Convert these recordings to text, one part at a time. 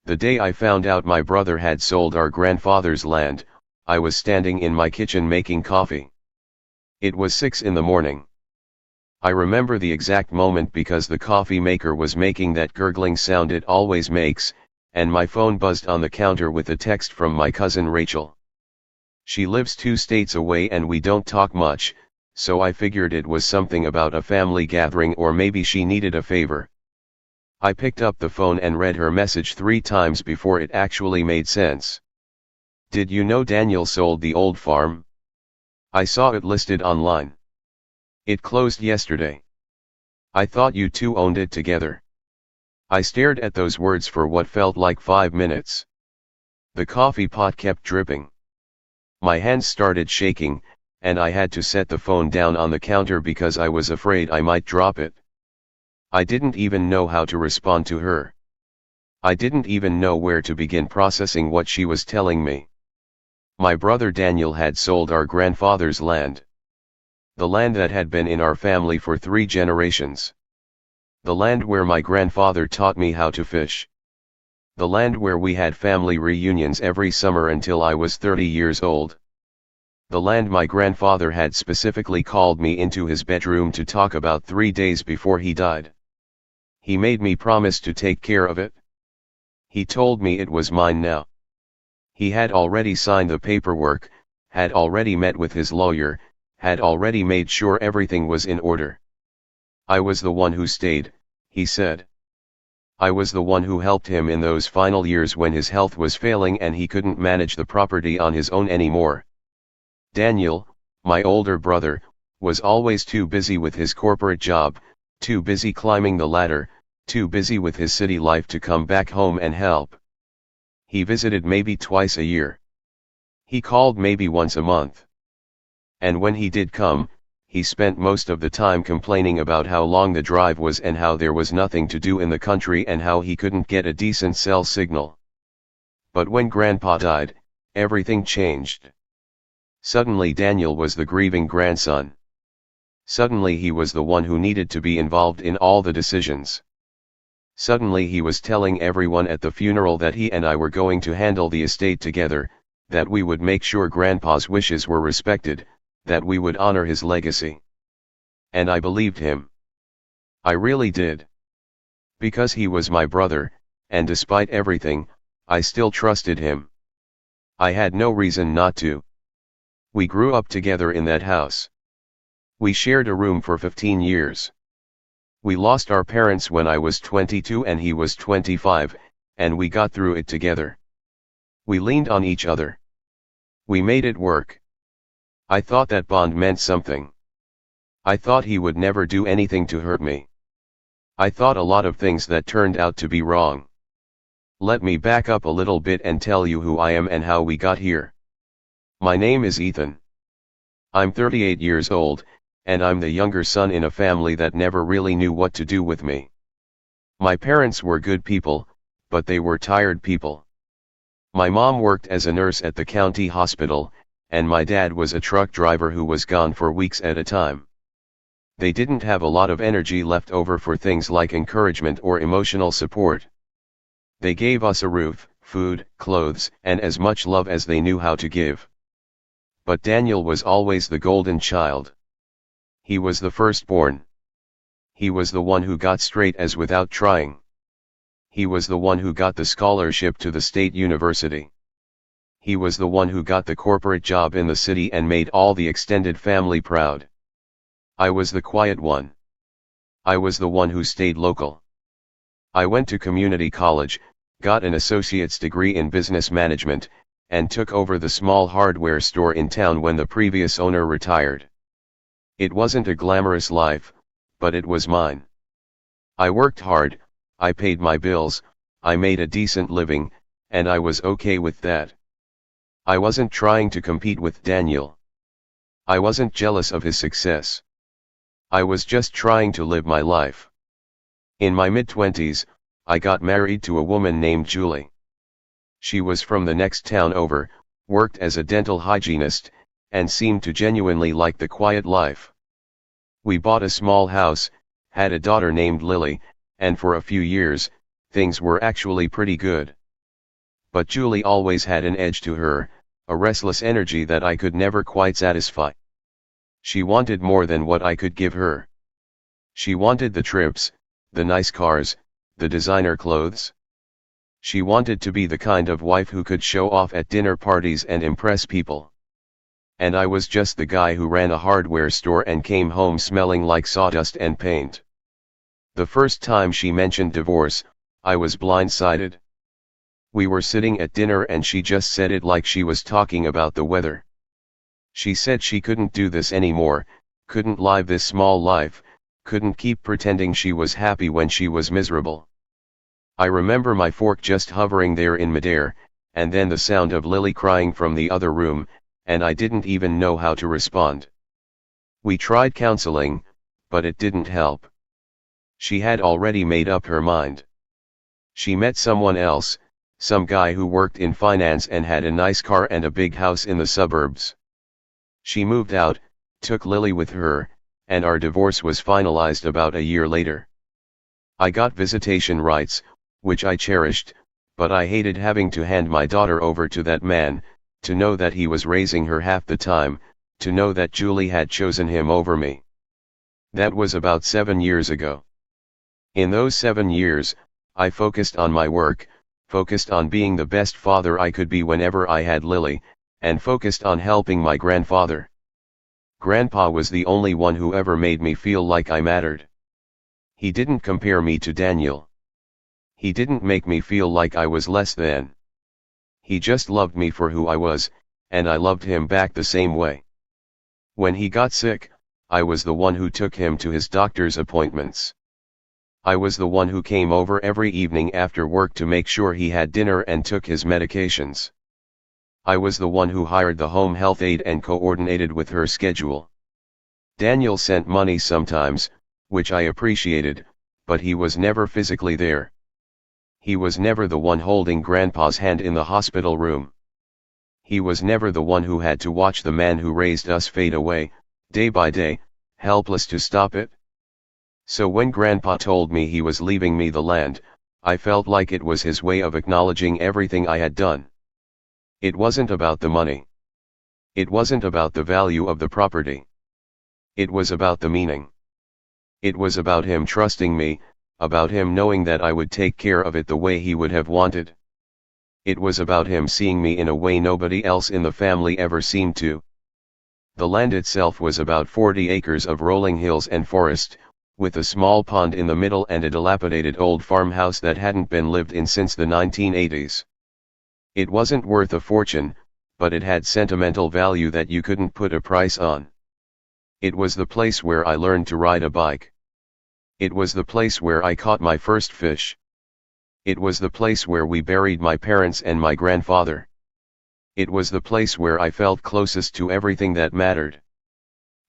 The day I found out my brother had sold our grandfather's land, I was standing in my kitchen making coffee. It was 6 in the morning. I remember the exact moment because the coffee maker was making that gurgling sound it always makes, and my phone buzzed on the counter with a text from my cousin Rachel. She lives 2 states away and we don't talk much, so I figured it was something about a family gathering or maybe she needed a favor. I picked up the phone and read her message 3 times before it actually made sense. Did you know Daniel sold the old farm? I saw it listed online. It closed yesterday. I thought you two owned it together. I stared at those words for what felt like 5 minutes. The coffee pot kept dripping. My hands started shaking, and I had to set the phone down on the counter because I was afraid I might drop it. I didn't even know how to respond to her. I didn't even know where to begin processing what she was telling me. My brother Daniel had sold our grandfather's land. The land that had been in our family for 3 generations. The land where my grandfather taught me how to fish. The land where we had family reunions every summer until I was 30 years old. The land my grandfather had specifically called me into his bedroom to talk about 3 days before he died. He made me promise to take care of it. He told me it was mine now. He had already signed the paperwork, had already met with his lawyer, had already made sure everything was in order. I was the one who stayed, he said. I was the one who helped him in those final years when his health was failing and he couldn't manage the property on his own anymore. Daniel, my older brother, was always too busy with his corporate job, too busy climbing the ladder, too busy with his city life to come back home and help. He visited maybe twice a year. He called maybe once a month. And when he did come, he spent most of the time complaining about how long the drive was and how there was nothing to do in the country and how he couldn't get a decent cell signal. But when Grandpa died, everything changed. Suddenly Daniel was the grieving grandson. Suddenly he was the one who needed to be involved in all the decisions. Suddenly he was telling everyone at the funeral that he and I were going to handle the estate together, that we would make sure Grandpa's wishes were respected, that we would honor his legacy. And I believed him. I really did. Because he was my brother, and despite everything, I still trusted him. I had no reason not to. We grew up together in that house. We shared a room for 15 years. We lost our parents when I was 22 and he was 25, and we got through it together. We leaned on each other. We made it work. I thought that bond meant something. I thought he would never do anything to hurt me. I thought a lot of things that turned out to be wrong. Let me back up a little bit and tell you who I am and how we got here. My name is Ethan. I'm 38 years old, and I'm the younger son in a family that never really knew what to do with me. My parents were good people, but they were tired people. My mom worked as a nurse at the county hospital, and my dad was a truck driver who was gone for weeks at a time. They didn't have a lot of energy left over for things like encouragement or emotional support. They gave us a roof, food, clothes, and as much love as they knew how to give. But Daniel was always the golden child. He was the firstborn. He was the one who got straight A's without trying. He was the one who got the scholarship to the state university. He was the one who got the corporate job in the city and made all the extended family proud. I was the quiet one. I was the one who stayed local. I went to community college, got an associate's degree in business management, and took over the small hardware store in town when the previous owner retired. It wasn't a glamorous life, but it was mine. I worked hard, I paid my bills, I made a decent living, and I was okay with that. I wasn't trying to compete with Daniel. I wasn't jealous of his success. I was just trying to live my life. In my mid-20s, I got married to a woman named Julie. She was from the next town over, worked as a dental hygienist, and seemed to genuinely like the quiet life. We bought a small house, had a daughter named Lily, and for a few years, things were actually pretty good. But Julie always had an edge to her, a restless energy that I could never quite satisfy. She wanted more than what I could give her. She wanted the trips, the nice cars, the designer clothes. She wanted to be the kind of wife who could show off at dinner parties and impress people. And I was just the guy who ran a hardware store and came home smelling like sawdust and paint. The first time she mentioned divorce, I was blindsided. We were sitting at dinner and she just said it like she was talking about the weather. She said she couldn't do this anymore, couldn't live this small life, couldn't keep pretending she was happy when she was miserable. I remember my fork just hovering there in midair, and then the sound of Lily crying from the other room, and I didn't even know how to respond. We tried counseling, but it didn't help. She had already made up her mind. She met someone else, some guy who worked in finance and had a nice car and a big house in the suburbs. She moved out, took Lily with her, and our divorce was finalized about a year later. I got visitation rights, which I cherished, but I hated having to hand my daughter over to that man, to know that he was raising her half the time, to know that Julie had chosen him over me. That was about 7 years ago. In those 7 years, I focused on my work, focused on being the best father I could be whenever I had Lily, and focused on helping my grandfather. Grandpa was the only one who ever made me feel like I mattered. He didn't compare me to Daniel. He didn't make me feel like I was less than. He just loved me for who I was, and I loved him back the same way. When he got sick, I was the one who took him to his doctor's appointments. I was the one who came over every evening after work to make sure he had dinner and took his medications. I was the one who hired the home health aide and coordinated with her schedule. Daniel sent money sometimes, which I appreciated, but he was never physically there. He was never the one holding Grandpa's hand in the hospital room. He was never the one who had to watch the man who raised us fade away, day by day, helpless to stop it. So when Grandpa told me he was leaving me the land, I felt like it was his way of acknowledging everything I had done. It wasn't about the money. It wasn't about the value of the property. It was about the meaning. It was about him trusting me, about him knowing that I would take care of it the way he would have wanted. It was about him seeing me in a way nobody else in the family ever seemed to. The land itself was about 40 acres of rolling hills and forest, with a small pond in the middle and a dilapidated old farmhouse that hadn't been lived in since the 1980s. It wasn't worth a fortune, but it had sentimental value that you couldn't put a price on. It was the place where I learned to ride a bike. It was the place where I caught my first fish. It was the place where we buried my parents and my grandfather. It was the place where I felt closest to everything that mattered.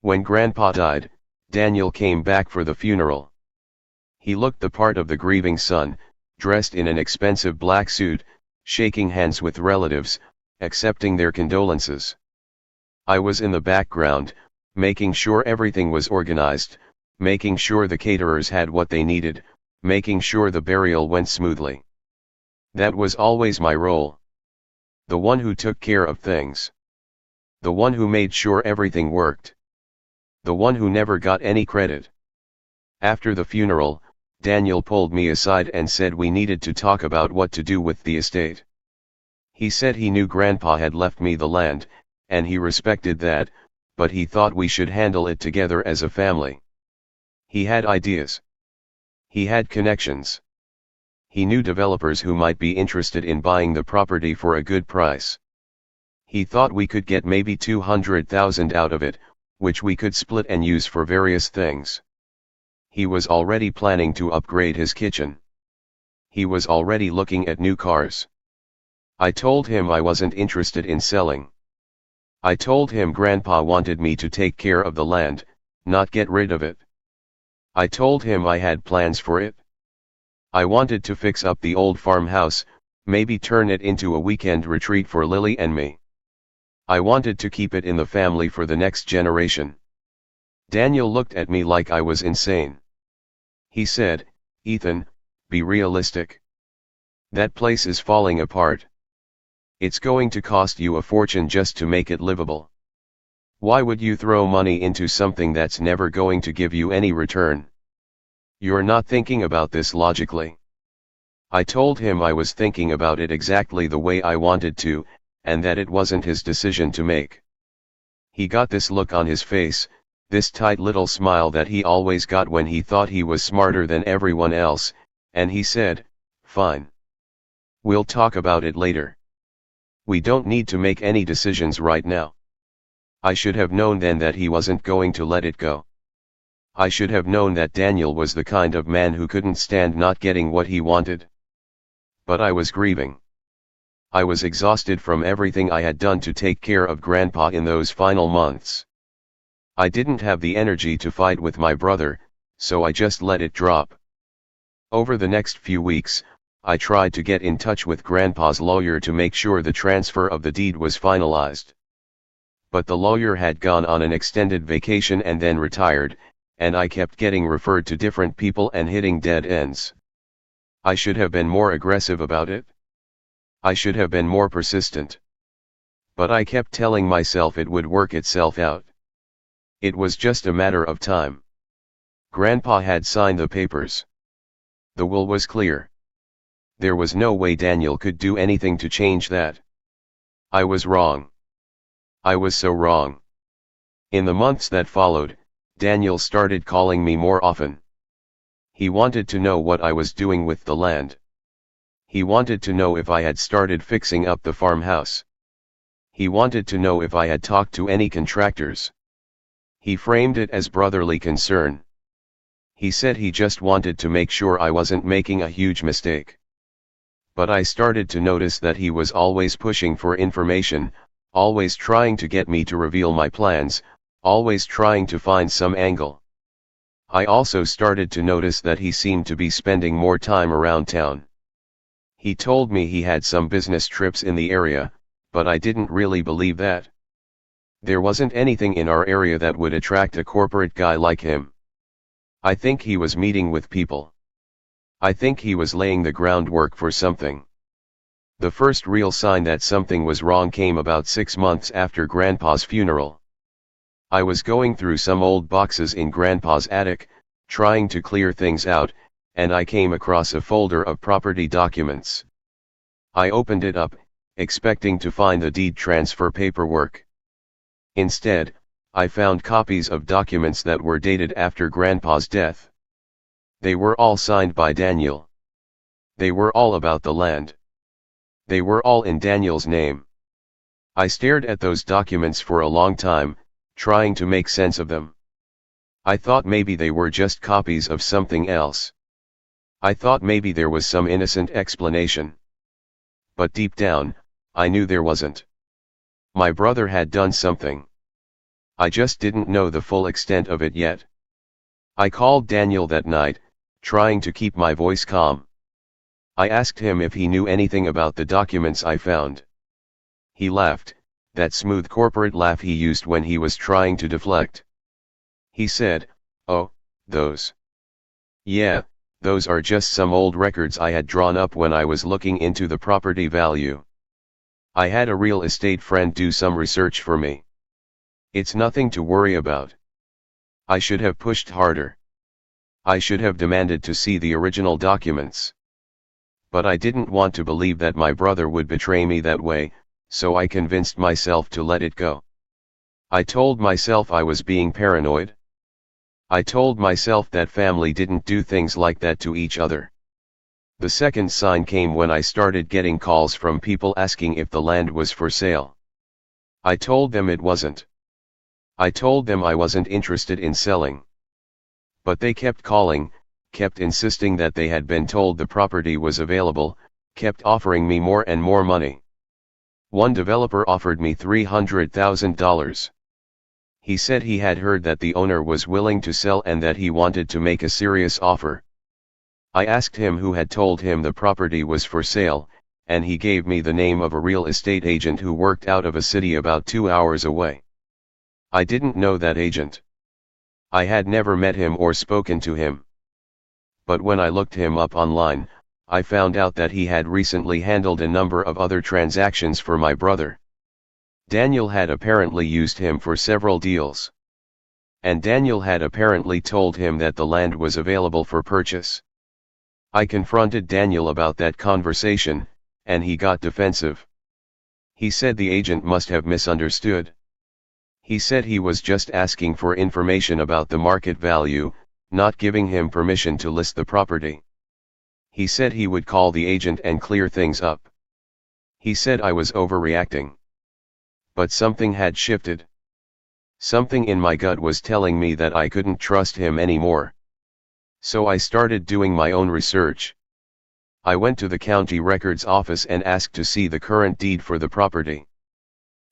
When Grandpa died, Daniel came back for the funeral. He looked the part of the grieving son, dressed in an expensive black suit, shaking hands with relatives, accepting their condolences. I was in the background, making sure everything was organized, making sure the caterers had what they needed, making sure the burial went smoothly. That was always my role. The one who took care of things. The one who made sure everything worked. The one who never got any credit. After the funeral, Daniel pulled me aside and said we needed to talk about what to do with the estate. He said he knew Grandpa had left me the land, and he respected that, but he thought we should handle it together as a family. He had ideas. He had connections. He knew developers who might be interested in buying the property for a good price. He thought we could get maybe $200,000 out of it, which we could split and use for various things. He was already planning to upgrade his kitchen. He was already looking at new cars. I told him I wasn't interested in selling. I told him Grandpa wanted me to take care of the land, not get rid of it. I told him I had plans for it. I wanted to fix up the old farmhouse, maybe turn it into a weekend retreat for Lily and me. I wanted to keep it in the family for the next generation. Daniel looked at me like I was insane. He said, "Ethan, be realistic. That place is falling apart. It's going to cost you a fortune just to make it livable. Why would you throw money into something that's never going to give you any return? You're not thinking about this logically. I told him I was thinking about it exactly the way I wanted to, and that it wasn't his decision to make. He got this look on his face, this tight little smile that he always got when he thought he was smarter than everyone else, and he said, "Fine. We'll talk about it later. We don't need to make any decisions right now." I should have known then that he wasn't going to let it go. I should have known that Daniel was the kind of man who couldn't stand not getting what he wanted. But I was grieving. I was exhausted from everything I had done to take care of Grandpa in those final months. I didn't have the energy to fight with my brother, so I just let it drop. Over the next few weeks, I tried to get in touch with Grandpa's lawyer to make sure the transfer of the deed was finalized. But the lawyer had gone on an extended vacation and then retired, and I kept getting referred to different people and hitting dead ends. I should have been more aggressive about it. I should have been more persistent. But I kept telling myself it would work itself out. It was just a matter of time. Grandpa had signed the papers. The will was clear. There was no way Daniel could do anything to change that. I was wrong. I was so wrong. In the months that followed, Daniel started calling me more often. He wanted to know what I was doing with the land. He wanted to know if I had started fixing up the farmhouse. He wanted to know if I had talked to any contractors. He framed it as brotherly concern. He said he just wanted to make sure I wasn't making a huge mistake. But I started to notice that he was always pushing for information, always trying to get me to reveal my plans, always trying to find some angle. I also started to notice that he seemed to be spending more time around town. He told me he had some business trips in the area, but I didn't really believe that. There wasn't anything in our area that would attract a corporate guy like him. I think he was meeting with people. I think he was laying the groundwork for something. The first real sign that something was wrong came about 6 months after Grandpa's funeral. I was going through some old boxes in Grandpa's attic, trying to clear things out, and I came across a folder of property documents. I opened it up, expecting to find the deed transfer paperwork. Instead, I found copies of documents that were dated after Grandpa's death. They were all signed by Daniel. They were all about the land. They were all in Daniel's name. I stared at those documents for a long time, trying to make sense of them. I thought maybe they were just copies of something else. I thought maybe there was some innocent explanation. But deep down, I knew there wasn't. My brother had done something. I just didn't know the full extent of it yet. I called Daniel that night, trying to keep my voice calm. I asked him if he knew anything about the documents I found. He laughed, that smooth corporate laugh he used when he was trying to deflect. He said, "Oh, those. Yeah, those are just some old records I had drawn up when I was looking into the property value. I had a real estate friend do some research for me. It's nothing to worry about." I should have pushed harder. I should have demanded to see the original documents. But I didn't want to believe that my brother would betray me that way, so I convinced myself to let it go. I told myself I was being paranoid. I told myself that family didn't do things like that to each other. The second sign came when I started getting calls from people asking if the land was for sale. I told them it wasn't. I told them I wasn't interested in selling. But they kept calling, kept insisting that they had been told the property was available, kept offering me more and more money. One developer offered me $300,000. He said he had heard that the owner was willing to sell and that he wanted to make a serious offer. I asked him who had told him the property was for sale, and he gave me the name of a real estate agent who worked out of a city about 2 hours away. I didn't know that agent. I had never met him or spoken to him. But when I looked him up online, I found out that he had recently handled a number of other transactions for my brother. Daniel had apparently used him for several deals. And Daniel had apparently told him that the land was available for purchase. I confronted Daniel about that conversation, and he got defensive. He said the agent must have misunderstood. He said he was just asking for information about the market value, not giving him permission to list the property. He said he would call the agent and clear things up. He said I was overreacting. But something had shifted. Something in my gut was telling me that I couldn't trust him anymore. So I started doing my own research. I went to the county records office and asked to see the current deed for the property.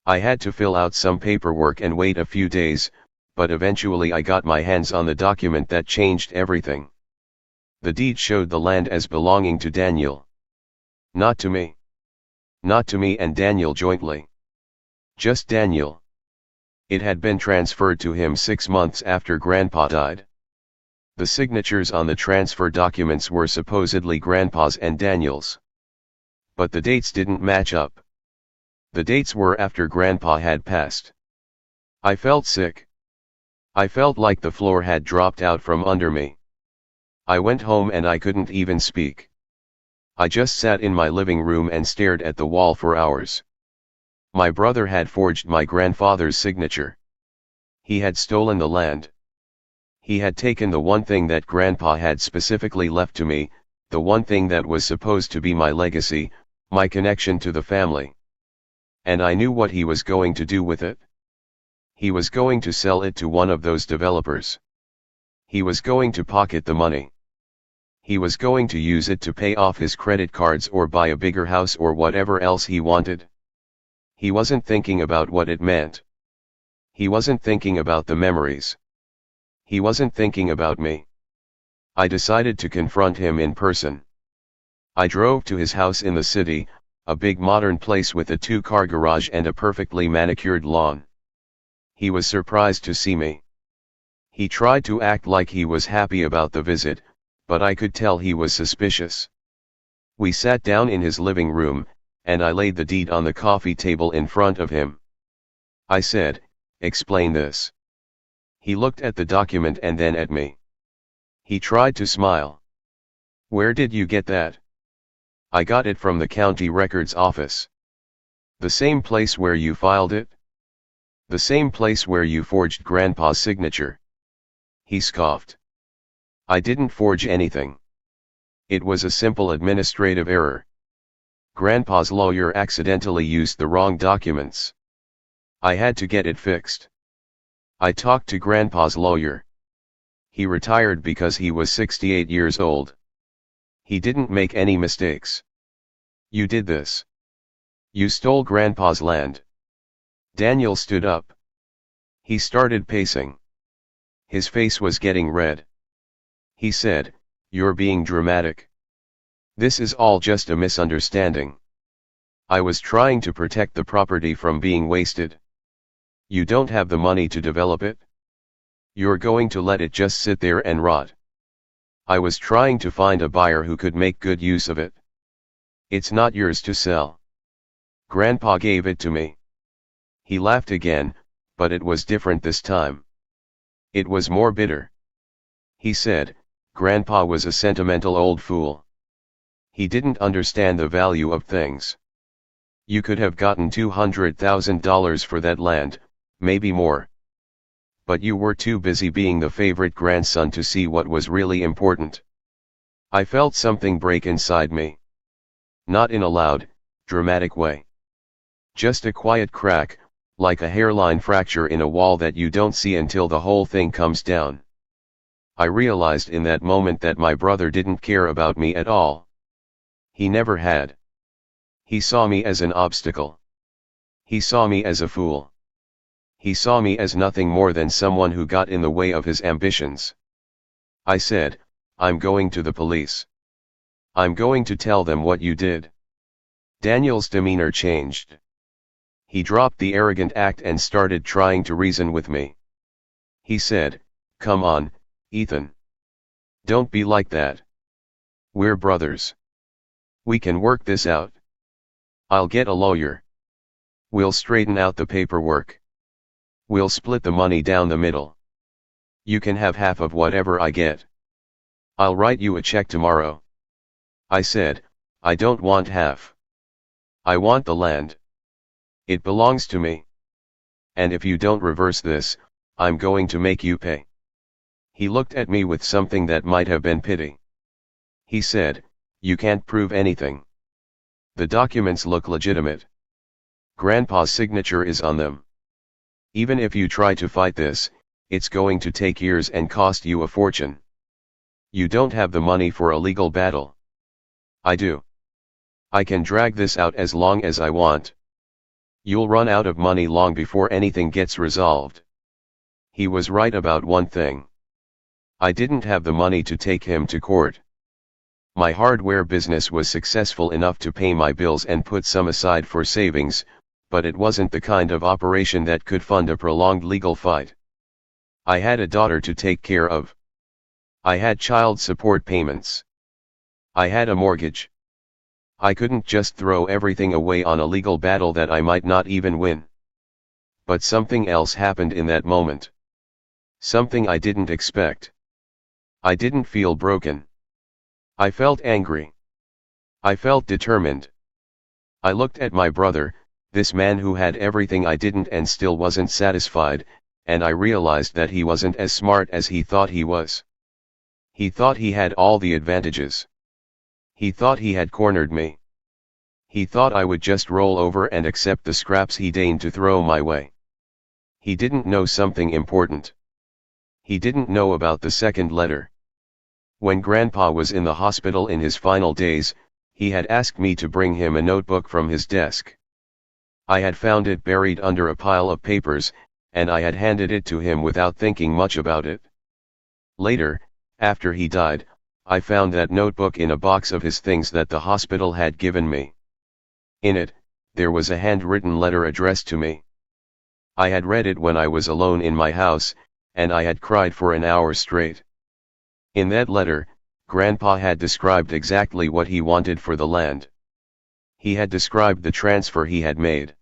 I had to fill out some paperwork and wait a few days, but eventually I got my hands on the document that changed everything. The deed showed the land as belonging to Daniel. Not to me. Not to me and Daniel jointly. Just Daniel. It had been transferred to him 6 months after Grandpa died. The signatures on the transfer documents were supposedly Grandpa's and Daniel's. But the dates didn't match up. The dates were after Grandpa had passed. I felt sick. I felt like the floor had dropped out from under me. I went home and I couldn't even speak. I just sat in my living room and stared at the wall for hours. My brother had forged my grandfather's signature. He had stolen the land. He had taken the one thing that Grandpa had specifically left to me, the one thing that was supposed to be my legacy, my connection to the family. And I knew what he was going to do with it. He was going to sell it to one of those developers. He was going to pocket the money. He was going to use it to pay off his credit cards or buy a bigger house or whatever else he wanted. He wasn't thinking about what it meant. He wasn't thinking about the memories. He wasn't thinking about me. I decided to confront him in person. I drove to his house in the city, a big modern place with a 2-car garage and a perfectly manicured lawn. He was surprised to see me. He tried to act like he was happy about the visit, but I could tell he was suspicious. We sat down in his living room, and I laid the deed on the coffee table in front of him. I said, "Explain this." He looked at the document and then at me. He tried to smile. "Where did you get that?" "I got it from the county records office." "The same place where you filed it?" "The same place where you forged Grandpa's signature." He scoffed. "I didn't forge anything. It was a simple administrative error. Grandpa's lawyer accidentally used the wrong documents. I had to get it fixed. I talked to Grandpa's lawyer. He retired because he was 68 years old. He didn't make any mistakes. You did this. You stole Grandpa's land." Daniel stood up. He started pacing. His face was getting red. He said, "You're being dramatic. This is all just a misunderstanding. I was trying to protect the property from being wasted. You don't have the money to develop it. You're going to let it just sit there and rot. I was trying to find a buyer who could make good use of it. It's not yours to sell. Grandpa gave it to me." He laughed again, but it was different this time. It was more bitter. He said, "Grandpa was a sentimental old fool. He didn't understand the value of things. You could have gotten $200,000 for that land, maybe more. But you were too busy being the favorite grandson to see what was really important." I felt something break inside me. Not in a loud, dramatic way. Just a quiet crack, like a hairline fracture in a wall that you don't see until the whole thing comes down. I realized in that moment that my brother didn't care about me at all. He never had. He saw me as an obstacle. He saw me as a fool. He saw me as nothing more than someone who got in the way of his ambitions. I said, "I'm going to the police. I'm going to tell them what you did." Daniel's demeanor changed. He dropped the arrogant act and started trying to reason with me. He said, "Come on, Ethan. Don't be like that. We're brothers. We can work this out. I'll get a lawyer. We'll straighten out the paperwork. We'll split the money down the middle. You can have half of whatever I get. I'll write you a check tomorrow. I said, I don't want half. I want the land. It belongs to me. And if you don't reverse this, I'm going to make you pay. He looked at me with something that might have been pity. He said, you can't prove anything. The documents look legitimate. Grandpa's signature is on them. Even if you try to fight this, it's going to take years and cost you a fortune. You don't have the money for a legal battle. I do. I can drag this out as long as I want. You'll run out of money long before anything gets resolved. He was right about one thing. I didn't have the money to take him to court. My hardware business was successful enough to pay my bills and put some aside for savings, but it wasn't the kind of operation that could fund a prolonged legal fight. I had a daughter to take care of. I had child support payments. I had a mortgage. I couldn't just throw everything away on a legal battle that I might not even win. But something else happened in that moment. Something I didn't expect. I didn't feel broken. I felt angry. I felt determined. I looked at my brother, this man who had everything I didn't and still wasn't satisfied, and I realized that he wasn't as smart as he thought he was. He thought he had all the advantages. He thought he had cornered me. He thought I would just roll over and accept the scraps he deigned to throw my way. He didn't know something important. He didn't know about the second letter. When Grandpa was in the hospital in his final days, he had asked me to bring him a notebook from his desk. I had found it buried under a pile of papers, and I had handed it to him without thinking much about it. Later, after he died, I found that notebook in a box of his things that the hospital had given me. In it, there was a handwritten letter addressed to me. I had read it when I was alone in my house, and I had cried for an hour straight. In that letter, Grandpa had described exactly what he wanted for the land. He had described the transfer he had made.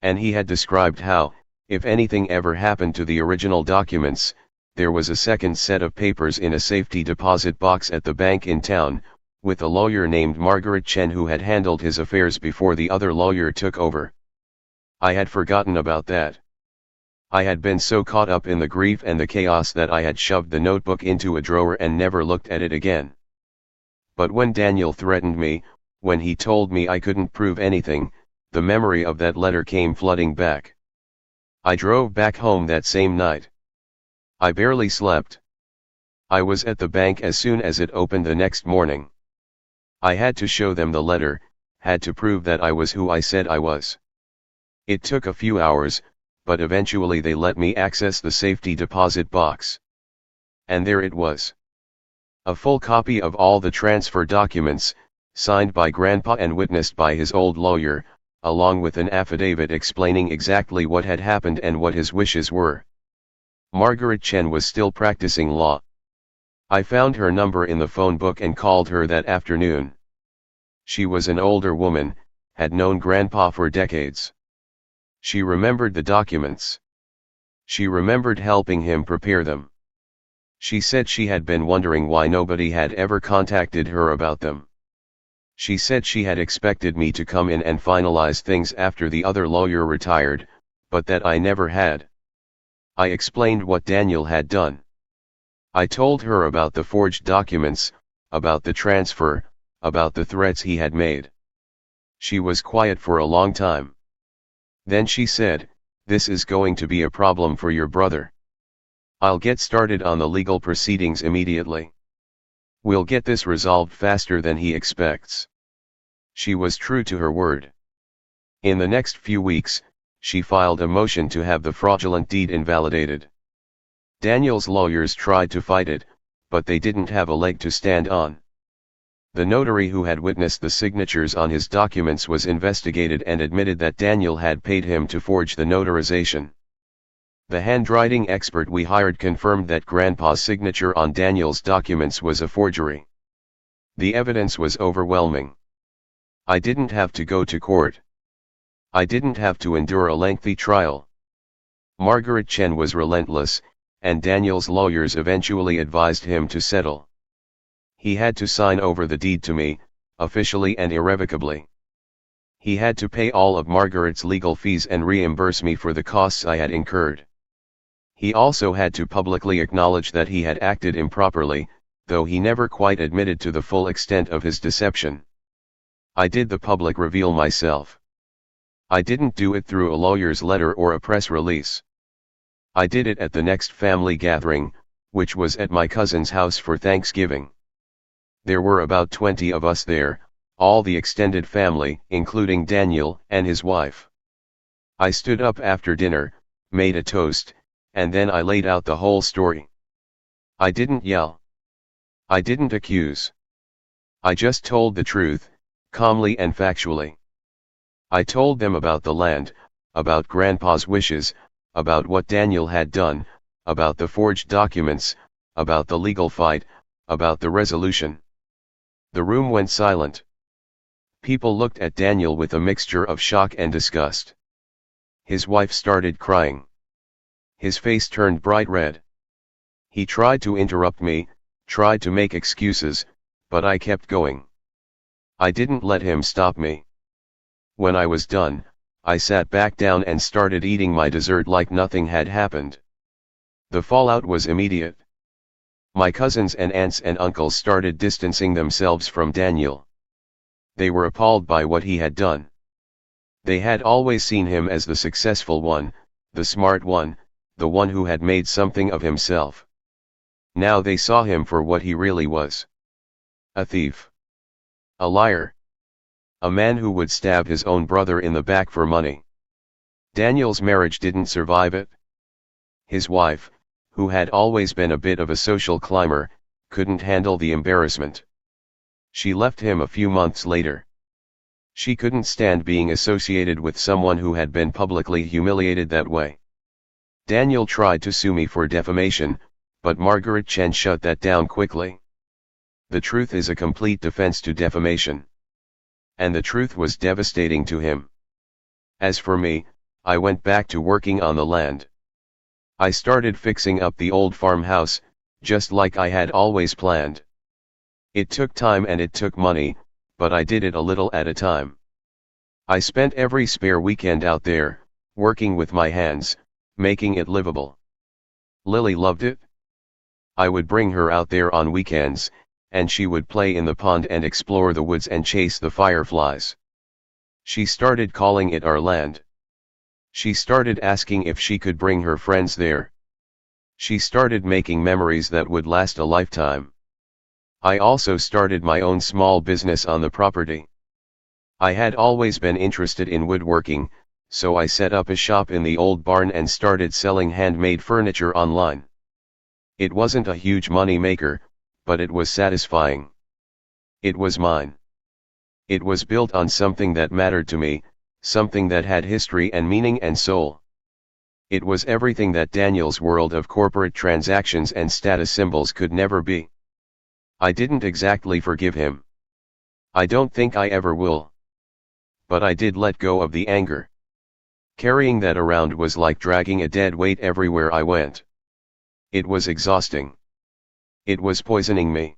And he had described how, if anything ever happened to the original documents, there was a second set of papers in a safety deposit box at the bank in town, with a lawyer named Margaret Chen who had handled his affairs before the other lawyer took over. I had forgotten about that. I had been so caught up in the grief and the chaos that I had shoved the notebook into a drawer and never looked at it again. But when Daniel threatened me, when he told me I couldn't prove anything, the memory of that letter came flooding back. I drove back home that same night. I barely slept. I was at the bank as soon as it opened the next morning. I had to show them the letter, had to prove that I was who I said I was. It took a few hours, but eventually they let me access the safety deposit box. And there it was. A full copy of all the transfer documents, signed by Grandpa and witnessed by his old lawyer, along with an affidavit explaining exactly what had happened and what his wishes were. Margaret Chen was still practicing law. I found her number in the phone book and called her that afternoon. She was an older woman, had known Grandpa for decades. She remembered the documents. She remembered helping him prepare them. She said she had been wondering why nobody had ever contacted her about them. She said she had expected me to come in and finalize things after the other lawyer retired, but that I never had. I explained what Daniel had done. I told her about the forged documents, about the transfer, about the threats he had made. She was quiet for a long time. Then she said, "This is going to be a problem for your brother. I'll get started on the legal proceedings immediately. We'll get this resolved faster than he expects." She was true to her word. In the next few weeks, she filed a motion to have the fraudulent deed invalidated. Daniel's lawyers tried to fight it, but they didn't have a leg to stand on. The notary who had witnessed the signatures on his documents was investigated and admitted that Daniel had paid him to forge the notarization. The handwriting expert we hired confirmed that Grandpa's signature on Daniel's documents was a forgery. The evidence was overwhelming. I didn't have to go to court. I didn't have to endure a lengthy trial. Margaret Chen was relentless, and Daniel's lawyers eventually advised him to settle. He had to sign over the deed to me, officially and irrevocably. He had to pay all of Margaret's legal fees and reimburse me for the costs I had incurred. He also had to publicly acknowledge that he had acted improperly, though he never quite admitted to the full extent of his deception. I did the public reveal myself. I didn't do it through a lawyer's letter or a press release. I did it at the next family gathering, which was at my cousin's house for Thanksgiving. There were about 20 of us there, all the extended family, including Daniel and his wife. I stood up after dinner, made a toast, and then I laid out the whole story. I didn't yell. I didn't accuse. I just told the truth, calmly and factually. I told them about the land, about Grandpa's wishes, about what Daniel had done, about the forged documents, about the legal fight, about the resolution. The room went silent. People looked at Daniel with a mixture of shock and disgust. His wife started crying. His face turned bright red. He tried to interrupt me, tried to make excuses, but I kept going. I didn't let him stop me. When I was done, I sat back down and started eating my dessert like nothing had happened. The fallout was immediate. My cousins and aunts and uncles started distancing themselves from Daniel. They were appalled by what he had done. They had always seen him as the successful one, the smart one, the one who had made something of himself. Now they saw him for what he really was. A thief. A liar. A man who would stab his own brother in the back for money. Daniel's marriage didn't survive it. His wife, who had always been a bit of a social climber, couldn't handle the embarrassment. She left him a few months later. She couldn't stand being associated with someone who had been publicly humiliated that way. Daniel tried to sue me for defamation, but Margaret Chen shut that down quickly. The truth is a complete defense to defamation. And the truth was devastating to him. As for me, I went back to working on the land. I started fixing up the old farmhouse, just like I had always planned. It took time and it took money, but I did it a little at a time. I spent every spare weekend out there, working with my hands, making it livable. Lily loved it. I would bring her out there on weekends, and she would play in the pond and explore the woods and chase the fireflies. She started calling it our land. She started asking if she could bring her friends there. She started making memories that would last a lifetime. I also started my own small business on the property. I had always been interested in woodworking, so I set up a shop in the old barn and started selling handmade furniture online. It wasn't a huge money maker, but it was satisfying. It was mine. It was built on something that mattered to me, something that had history and meaning and soul. It was everything that Daniel's world of corporate transactions and status symbols could never be. I didn't exactly forgive him. I don't think I ever will. But I did let go of the anger. Carrying that around was like dragging a dead weight everywhere I went. It was exhausting. It was poisoning me.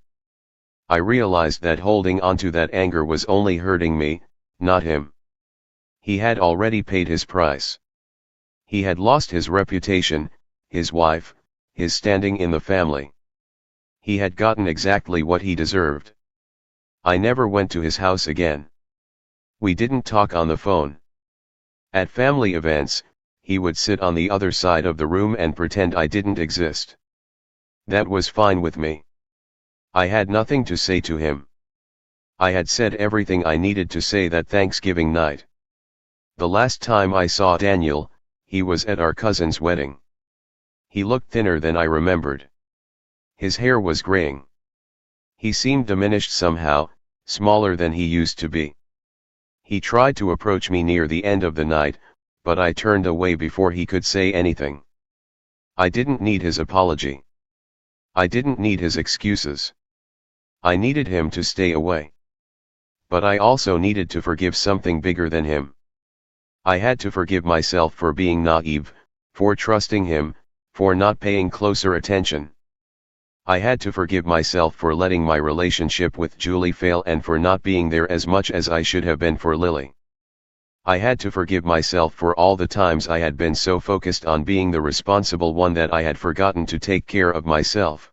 I realized that holding onto that anger was only hurting me, not him. He had already paid his price. He had lost his reputation, his wife, his standing in the family. He had gotten exactly what he deserved. I never went to his house again. We didn't talk on the phone. At family events, he would sit on the other side of the room and pretend I didn't exist. That was fine with me. I had nothing to say to him. I had said everything I needed to say that Thanksgiving night. The last time I saw Daniel, he was at our cousin's wedding. He looked thinner than I remembered. His hair was graying. He seemed diminished somehow, smaller than he used to be. He tried to approach me near the end of the night, but I turned away before he could say anything. I didn't need his apology. I didn't need his excuses. I needed him to stay away. But I also needed to forgive something bigger than him. I had to forgive myself for being naive, for trusting him, for not paying closer attention. I had to forgive myself for letting my relationship with Julie fail and for not being there as much as I should have been for Lily. I had to forgive myself for all the times I had been so focused on being the responsible one that I had forgotten to take care of myself.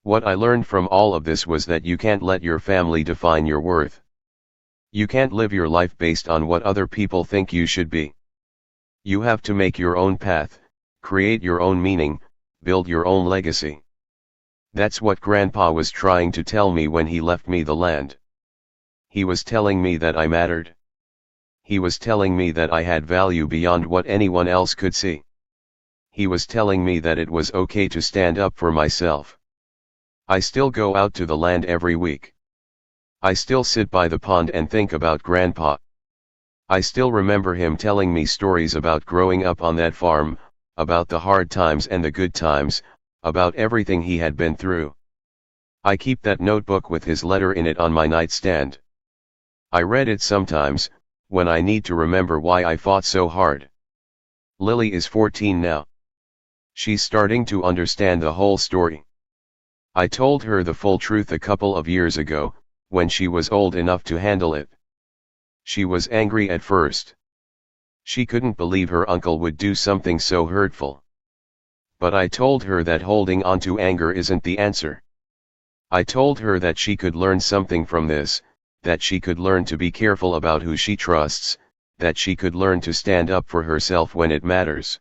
What I learned from all of this was that you can't let your family define your worth. You can't live your life based on what other people think you should be. You have to make your own path, create your own meaning, build your own legacy. That's what Grandpa was trying to tell me when he left me the land. He was telling me that I mattered. He was telling me that I had value beyond what anyone else could see. He was telling me that it was okay to stand up for myself. I still go out to the land every week. I still sit by the pond and think about Grandpa. I still remember him telling me stories about growing up on that farm, about the hard times and the good times, about everything he had been through. I keep that notebook with his letter in it on my nightstand. I read it sometimes, when I need to remember why I fought so hard. Lily is 14 now. She's starting to understand the whole story. I told her the full truth a couple of years ago, when she was old enough to handle it. She was angry at first. She couldn't believe her uncle would do something so hurtful. But I told her that holding on to anger isn't the answer. I told her that she could learn something from this, that she could learn to be careful about who she trusts, that she could learn to stand up for herself when it matters.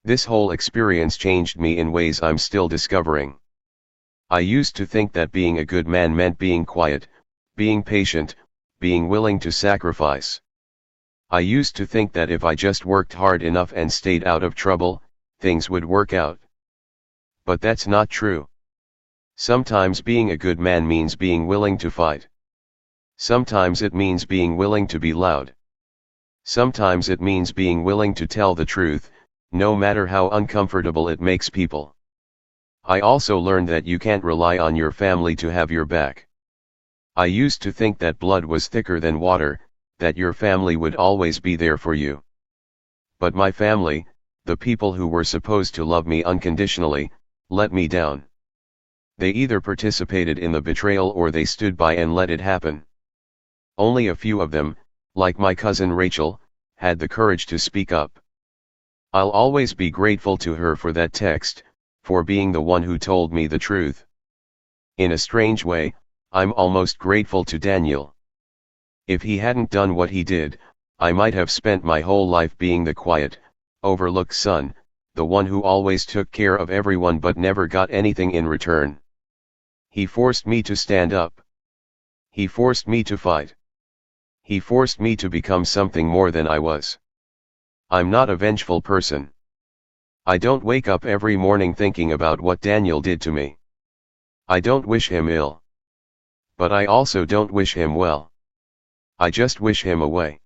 This whole experience changed me in ways I'm still discovering. I used to think that being a good man meant being quiet, being patient, being willing to sacrifice. I used to think that if I just worked hard enough and stayed out of trouble, things would work out. But that's not true. Sometimes being a good man means being willing to fight. Sometimes it means being willing to be loud. Sometimes it means being willing to tell the truth, no matter how uncomfortable it makes people. I also learned that you can't rely on your family to have your back. I used to think that blood was thicker than water, that your family would always be there for you. But my family, the people who were supposed to love me unconditionally, let me down. They either participated in the betrayal or they stood by and let it happen. Only a few of them, like my cousin Rachel, had the courage to speak up. I'll always be grateful to her for that text, for being the one who told me the truth. In a strange way, I'm almost grateful to Daniel. If he hadn't done what he did, I might have spent my whole life being the quiet, overlooked son, the one who always took care of everyone but never got anything in return. He forced me to stand up. He forced me to fight. He forced me to become something more than I was. I'm not a vengeful person. I don't wake up every morning thinking about what Daniel did to me. I don't wish him ill. But I also don't wish him well. I just wish him away.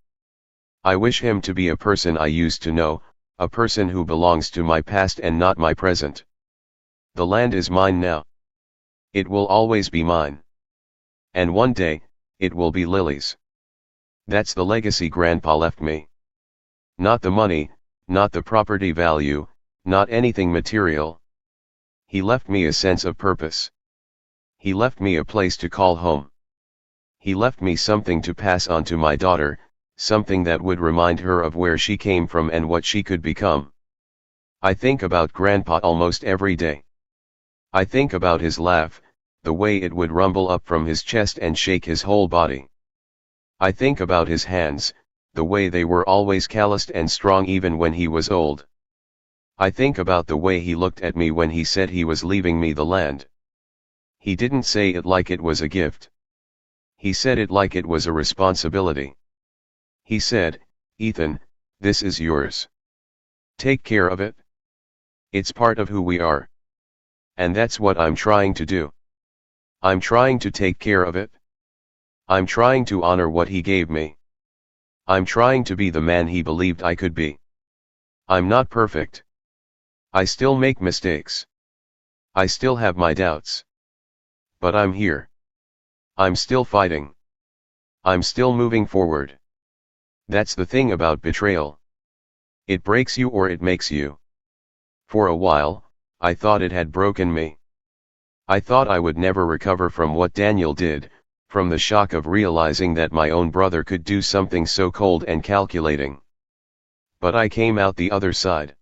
I wish him to be a person I used to know, a person who belongs to my past and not my present. The land is mine now. It will always be mine. And one day, it will be Lily's. That's the legacy Grandpa left me. Not the money, not the property value, not anything material. He left me a sense of purpose. He left me a place to call home. He left me something to pass on to my daughter, something that would remind her of where she came from and what she could become. I think about Grandpa almost every day. I think about his laugh, the way it would rumble up from his chest and shake his whole body. I think about his hands, the way they were always calloused and strong even when he was old. I think about the way he looked at me when he said he was leaving me the land. He didn't say it like it was a gift. He said it like it was a responsibility. He said, "Ethan, this is yours. Take care of it. It's part of who we are." And that's what I'm trying to do. I'm trying to take care of it. I'm trying to honor what he gave me. I'm trying to be the man he believed I could be. I'm not perfect. I still make mistakes. I still have my doubts. But I'm here. I'm still fighting. I'm still moving forward. That's the thing about betrayal. It breaks you or it makes you. For a while, I thought it had broken me. I thought I would never recover from what Daniel did, from the shock of realizing that my own brother could do something so cold and calculating. But I came out the other side.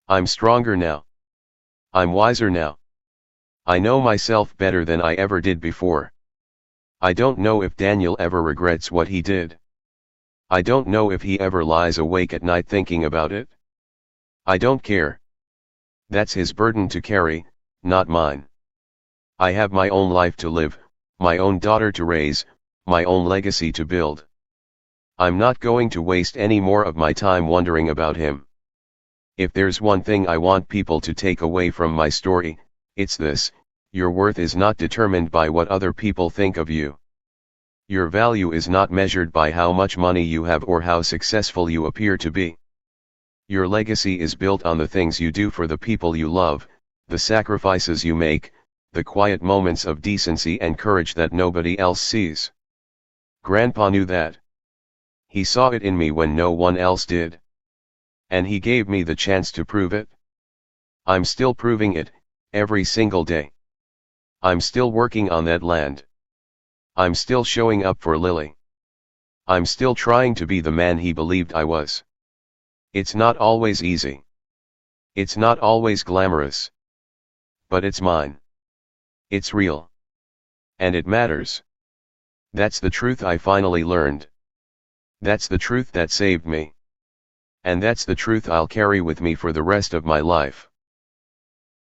I'm stronger now. I'm wiser now. I know myself better than I ever did before. I don't know if Daniel ever regrets what he did. I don't know if he ever lies awake at night thinking about it. I don't care. That's his burden to carry, not mine. I have my own life to live, my own daughter to raise, my own legacy to build. I'm not going to waste any more of my time wondering about him. If there's one thing I want people to take away from my story, it's this: your worth is not determined by what other people think of you. Your value is not measured by how much money you have or how successful you appear to be. Your legacy is built on the things you do for the people you love, the sacrifices you make, the quiet moments of decency and courage that nobody else sees. Grandpa knew that. He saw it in me when no one else did. And he gave me the chance to prove it. I'm still proving it, every single day. I'm still working on that land. I'm still showing up for Lily. I'm still trying to be the man he believed I was. It's not always easy. It's not always glamorous. But it's mine. It's real. And it matters. That's the truth I finally learned. That's the truth that saved me. And that's the truth I'll carry with me for the rest of my life.